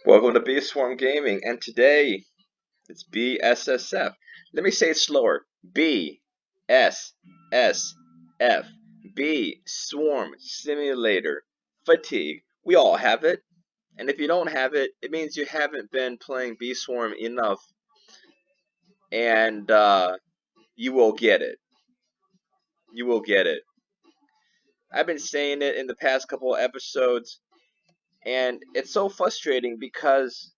Welcome to B Swarm Gaming, and today it's BSSF. Let me say it slower. BSSF. B Swarm Simulator Fatigue. We all have it, and if you don't have it, it means you haven't been playing B Swarm enough, and you will get it. You will get it. I've been saying it in the past couple of episodes, and it's so frustrating because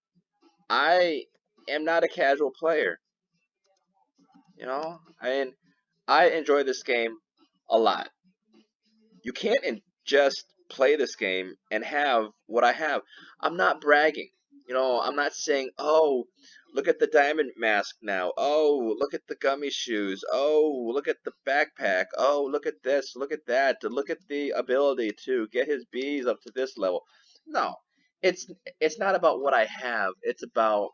I am not a casual player. I enjoy this game a lot. You can't just play this game and have what I have. I'm not bragging. I'm not saying, oh, look at the diamond mask now. Oh, look at the gummy shoes. Oh, look at the backpack. Oh, look at this. Look at that. To look at the ability to get his bees up to this level. No, it's it's not about what I have. It's about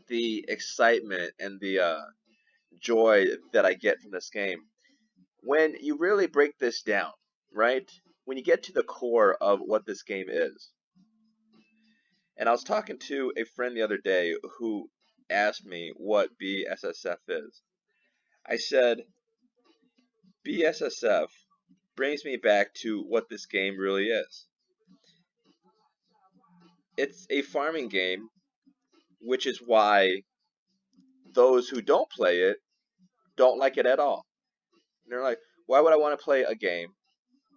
the excitement and the joy that I get from this game. When you really break this down, right? When you get to the core of what this game is. And I was talking to a friend the other day who asked me what BSSF is. I said, BSSF brings me back to what this game really is. It's a farming game, which is why those who don't play it don't like it at all. They're like, why would I want to play a game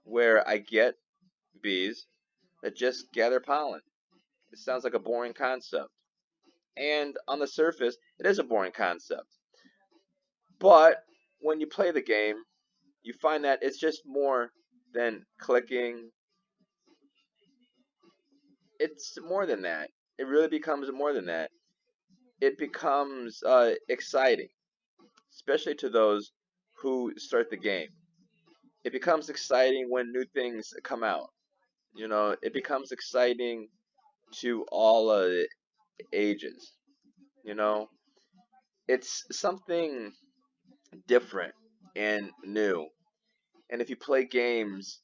where I get bees that just gather pollen? It sounds like a boring concept. And on the surface, it is a boring concept. But when you play the game, you find that it's just more than clicking. It's more than that. It really becomes more than that. It becomes exciting, especially to those who start the game. It becomes exciting when new things come out. It becomes exciting to all ages. You know, it's something different and new. And if you play games,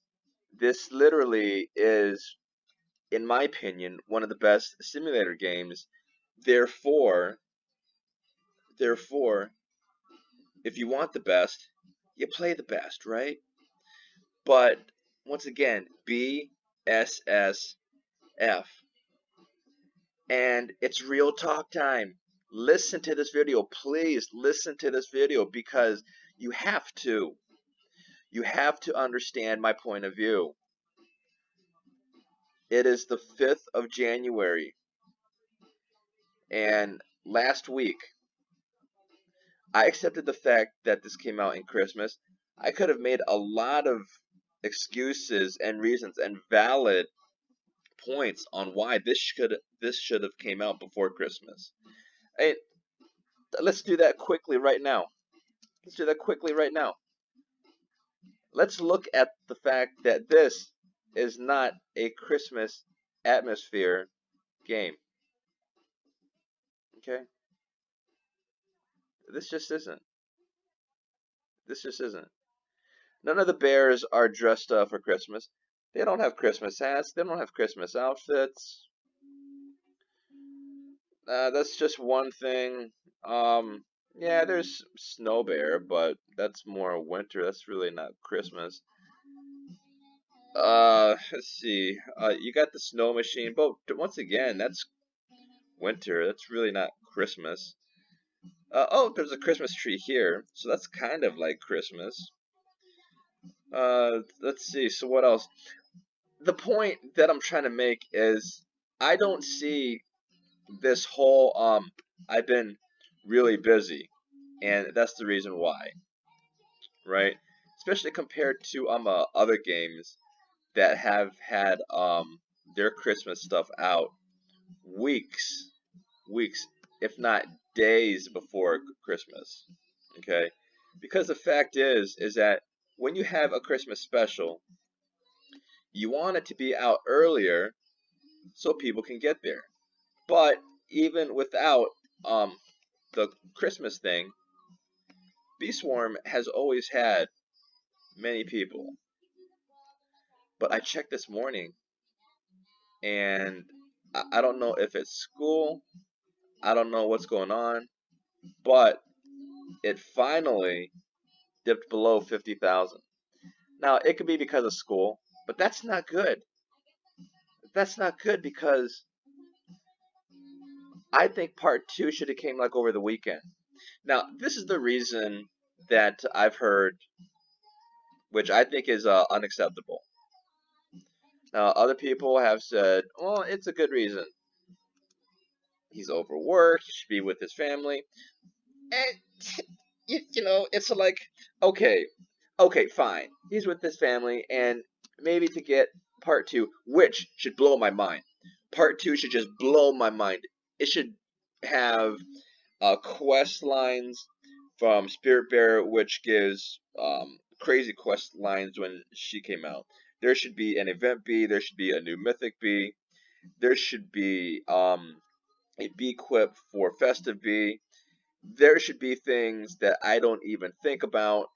this literally is, in my opinion, one of the best simulator games. Therefore, therefore, if you want the best, you play the best, right? But once again, BSSF. And it's real talk time. Listen to this video. Please listen to this video because you have to. You have to understand my point of view. It is the 5th of January, and last week I accepted the fact that this came out in Christmas. I could have made a lot of excuses and reasons and valid points on why this should have came out before Christmas. Hey, let's do that quickly right now. Let's do that quickly right now. Let's look at the fact that this is not a Christmas atmosphere game. Okay? This just isn't. This just isn't. None of the bears are dressed up for Christmas. They don't have Christmas hats. They don't have Christmas outfits. That's just one thing. Yeah, there's Snow Bear, but that's more winter. That's really not Christmas. Let's see. You got the snow machine, but once again, that's winter. That's really not Christmas. Oh, there's a Christmas tree here, so that's kind of like Christmas. Let's see. So what else? The point that I'm trying to make is I don't see this whole I've been really busy, and that's the reason why, right? Especially compared to other games that have had their Christmas stuff out weeks, weeks, if not days before Christmas. Okay? Because the fact is that when you have a Christmas special, you want it to be out earlier so people can get there. But even without the Christmas thing, Bee Swarm has always had many people. But I checked this morning and I don't know if it's school. I don't know what's going on, but it finally dipped below 50,000. Now, it could be because of school, but that's not good. That's not good because I think part two should have came like over the weekend. Now, this is the reason that I've heard, which I think is unacceptable. Now, other people have said, well, it's a good reason. He's overworked, he should be with his family. And, it's like, okay, okay, fine. He's with his family, and maybe to get part two, which should blow my mind. Part two should just blow my mind. It should have quest lines from Spirit Bear, which gives crazy quest lines when she came out. There should be an event bee. There should be a new mythic bee. There should be a bee quip for festive bee. There should be things that I don't even think about.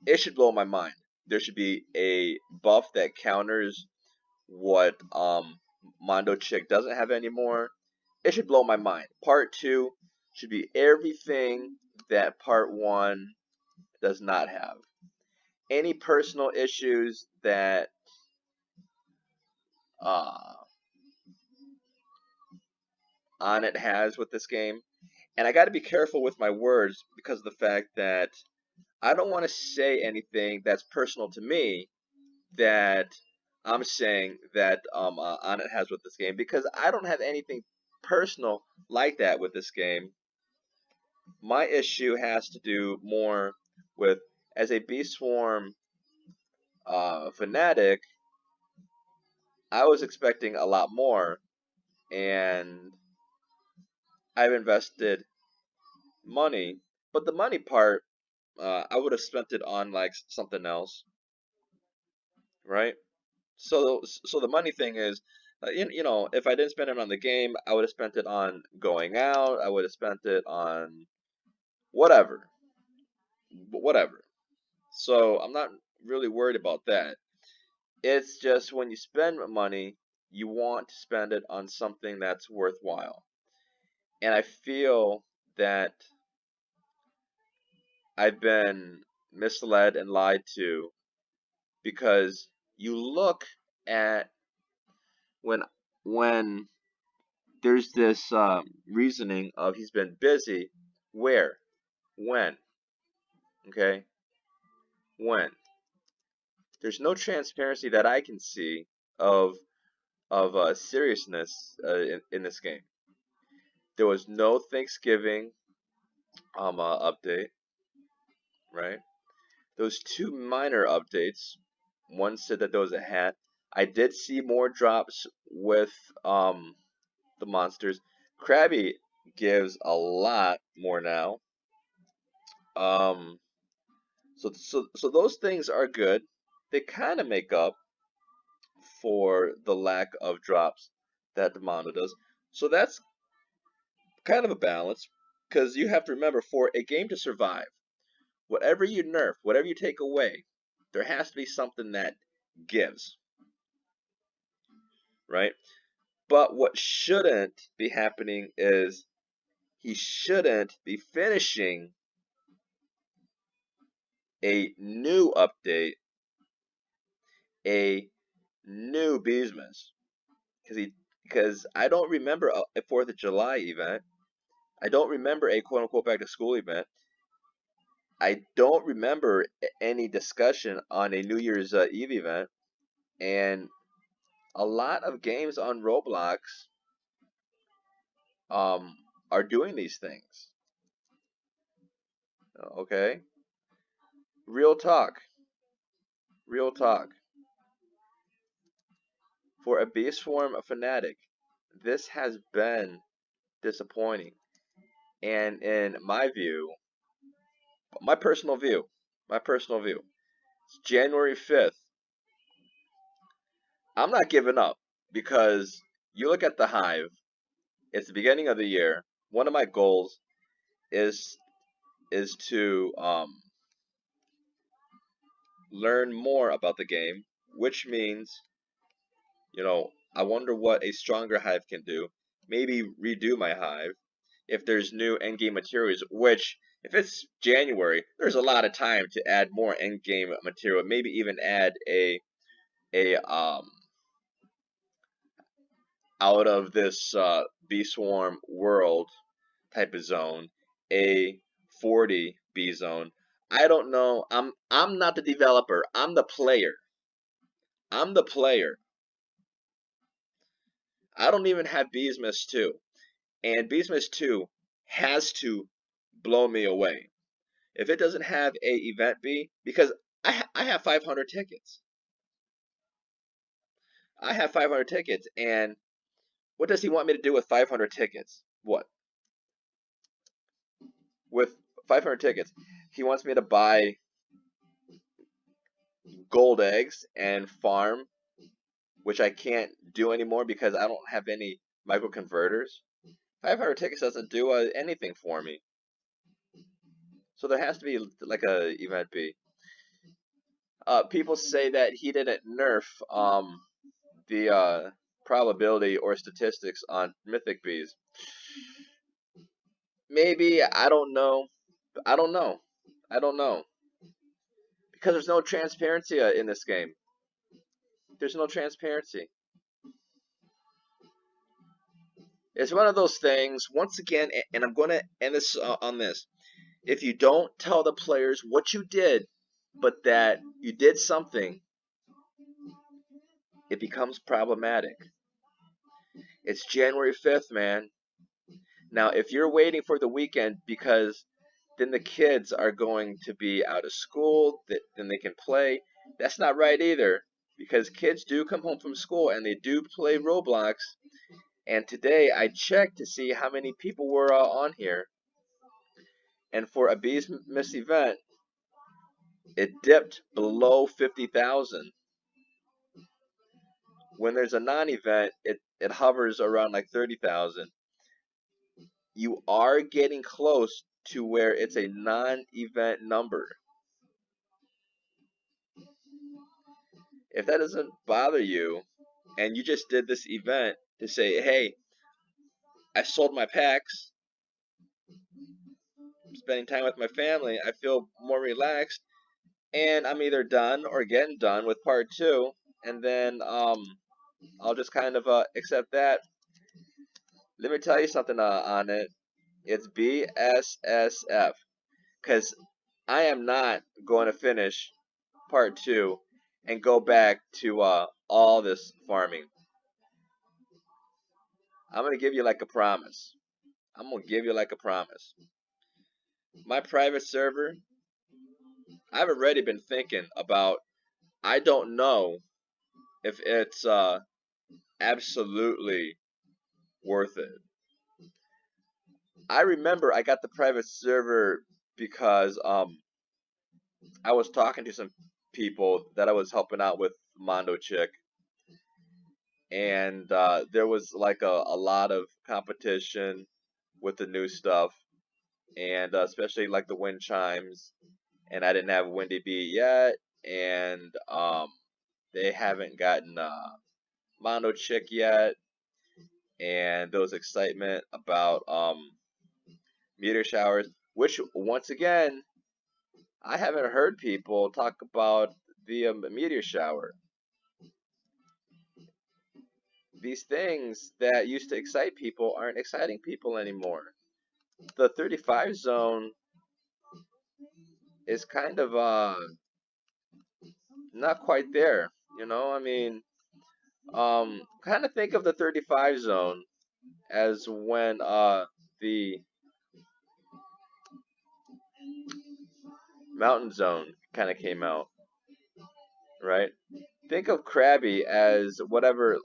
It should blow my mind. There should be a buff that counters what Mondo Chick doesn't have anymore. It should blow my mind. Part two should be everything that part one does not have. Any personal issues that uh, Onnit has with this game, and I got to be careful with my words because of the fact that I don't want to say anything that's personal to me that I'm saying that Onnit has with this game because I don't have anything personal like that with this game. My issue has to do more with, as a Bee Swarm fanatic, I was expecting a lot more, and I've invested money, but the money part, I would have spent it on like something else, right? So the money thing is, if I didn't spend it on the game, I would have spent it on going out. I would have spent it on whatever, whatever. So I'm not really worried about that. It's just when you spend money, you want to spend it on something that's worthwhile. And I feel that I've been misled and lied to because you look at when when there's this reasoning of he's been busy. Where? When? Okay? When? There's no transparency that I can see of seriousness in this game. There was no Thanksgiving update, right? Those two minor updates. One said that there was a hat. I did see more drops with the monsters. Krabby gives a lot more now. Um, so those things are good. They kind of make up for the lack of drops that the Mondo does. So that's kind of a balance because you have to remember for a game to survive, whatever you nerf, whatever you take away, there has to be something that gives, right? But what shouldn't be happening is he shouldn't be finishing a new update, a new Beesmas, because I don't remember a 4th of July event. I don't remember a quote unquote back to school event. I don't remember any discussion on a New Year's Eve event. And a lot of games on Roblox um, are doing these things. Okay? Real talk. Real talk. For a base form fanatic, this has been disappointing. And in my view, my personal view, my personal view, it's January 5th. I'm not giving up because you look at the Hive, it's the beginning of the year. One of my goals is to learn more about the game, which means I wonder what a stronger hive can do. Maybe redo my hive if there's new endgame materials, which if it's January, there's a lot of time to add more endgame material. Maybe even add a out of this bee swarm world type of zone, a 40 bee zone. I don't know. I'm not the developer. I'm the player. I'm the player. I don't even have Beesmas 2. And Beesmas 2 has to blow me away. If it doesn't have a event bee, because I have 500 tickets. I have 500 tickets, and what does he want me to do with 500 tickets? What? With 500 tickets, he wants me to buy gold eggs and farm, which I can't do anymore because I don't have any microconverters. 500 tickets doesn't do anything for me. So there has to be like a event bee. People say that he didn't nerf the probability or statistics on mythic bees. Maybe, I don't know. I don't know. I don't know. Because there's no transparency in this game. There's no transparency. It's one of those things, once again, and I'm going to end this on this. If you don't tell the players what you did, but that you did something, it becomes problematic. It's January 5th, man. Now, if you're waiting for the weekend because then the kids are going to be out of school, then they can play, that's not right either. Because kids do come home from school and they do play Roblox. And today I checked to see how many people were on here. And for a Bees Miss event, it dipped below 50,000. When there's a non-event, it hovers around like 30,000. You are getting close to where it's a non-event number. If that doesn't bother you, and you just did this event to say, hey, I sold my packs, I'm spending time with my family, I feel more relaxed, and I'm either done or getting done with part two, and then I'll just kind of accept that. Let me tell you something on it. It's BSSF, because I am not going to finish part two and go back to all this farming. I'm going to give you like a promise. I'm going to give you like a promise. My private server, I've already been thinking about, I don't know if it's absolutely worth it. I remember I got the private server because I was talking to some people that I was helping out with Mondo Chick, and there was like a lot of competition with the new stuff, and especially like the wind chimes, and I didn't have Windy Bee yet, and they haven't gotten Mondo Chick yet, and there was excitement about meteor showers, which once again I haven't heard people talk about the meteor shower. These things that used to excite people aren't exciting people anymore. The 35 zone is kind of not quite there. I mean, kind of think of the 35 zone as when the mountain zone kind of came out, right? Think of Krabby as whatever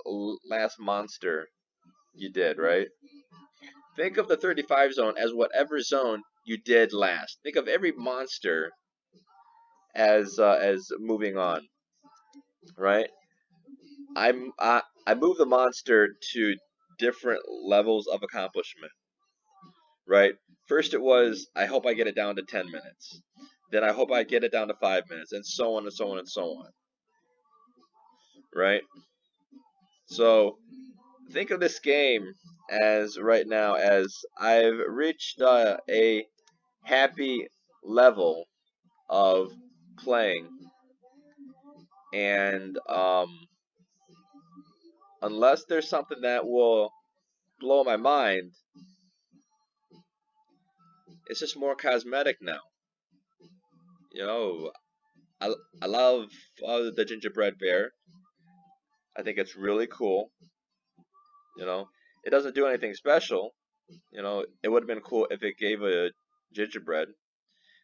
last monster you did, right? Think of the 35 zone as whatever zone you did last. Think of every monster as moving on, right? I move the monster to different levels of accomplishment, right? First it was I hope I get it down to 10 minutes. Then I hope I get it down to 5 minutes, and so on and so on and so on, right? So think of this game as right now as I've reached a happy level of playing, and unless there's something that will blow my mind, it's just more cosmetic now. You know, I, I love the gingerbread bear. I think it's really cool. You know, it doesn't do anything special. You know, it would have been cool if it gave a gingerbread.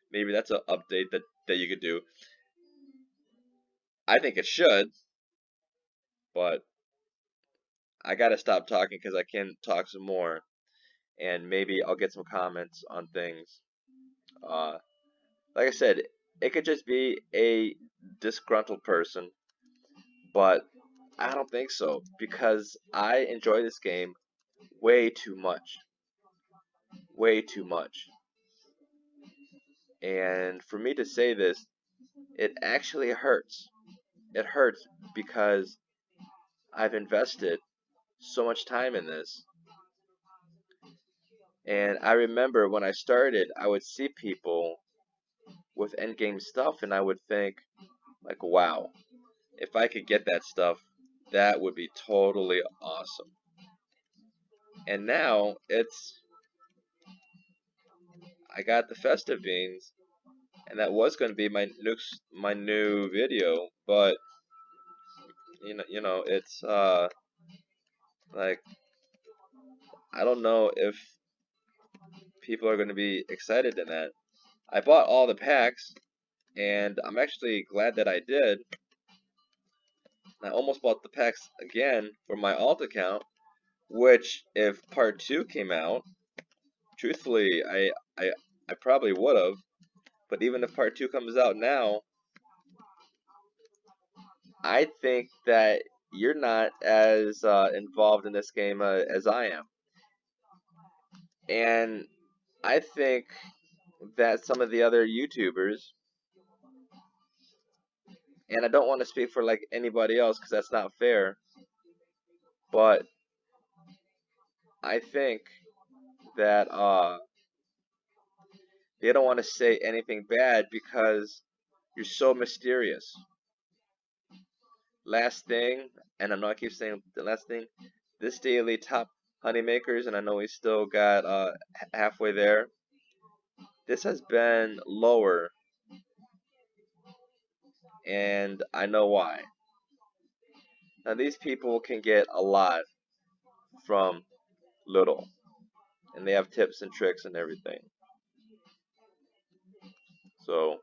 Maybe that's an update that you could do. I think it should, but I gotta stop talking because I can talk some more, and maybe I'll get some comments on things. Uh, like I said, it could just be a disgruntled person, but I don't think so because I enjoy this game way too much. Way too much. And for me to say this, it actually hurts. It hurts because I've invested so much time in this. And I remember when I started, I would see people with endgame stuff, and I would think, like, wow, if I could get that stuff, that would be totally awesome. And now I got the festive beans, and that was going to be my new video, but it's like I don't know if people are going to be excited in that. I bought all the packs, and I'm actually glad that I did. I almost bought the packs again for my alt account, which if part 2 came out, truthfully, I probably would have. But even if part 2 comes out now, I think that you're not as involved in this game as I am. And I think that some of the other YouTubers, and I don't want to speak for like anybody else because that's not fair, but I think that they don't want to say anything bad because you're so mysterious. Last thing, and I know I keep saying the last thing, this daily top honey makers, and I know we still got halfway there. This has been lower, and I know why. Now these people can get a lot from little, and they have tips and tricks and everything. So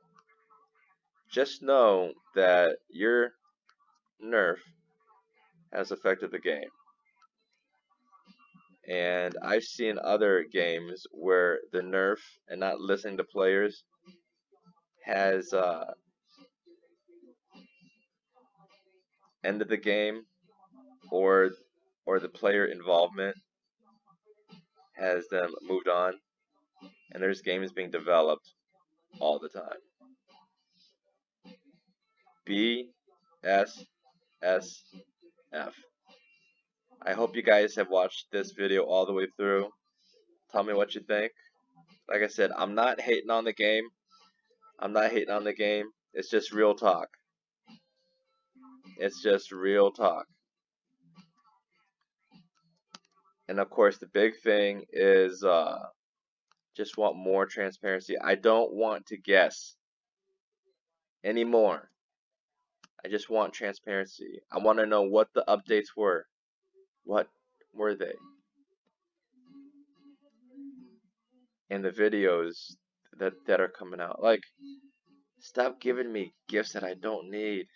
just know that your nerf has affected the game. And I've seen other games where the nerf and not listening to players has ended the game, or the player involvement has them moved on, and there's games being developed all the time. BSSF. I hope you guys have watched this video all the way through. Tell me what you think. Like I said, I'm not hating on the game. I'm not hating on the game. It's just real talk. It's just real talk. And of course, the big thing is just want more transparency. I don't want to guess anymore. I just want transparency. I want to know what the updates were. What were they? And the videos that are coming out. Like, stop giving me gifts that I don't need.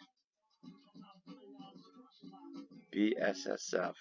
BSSF.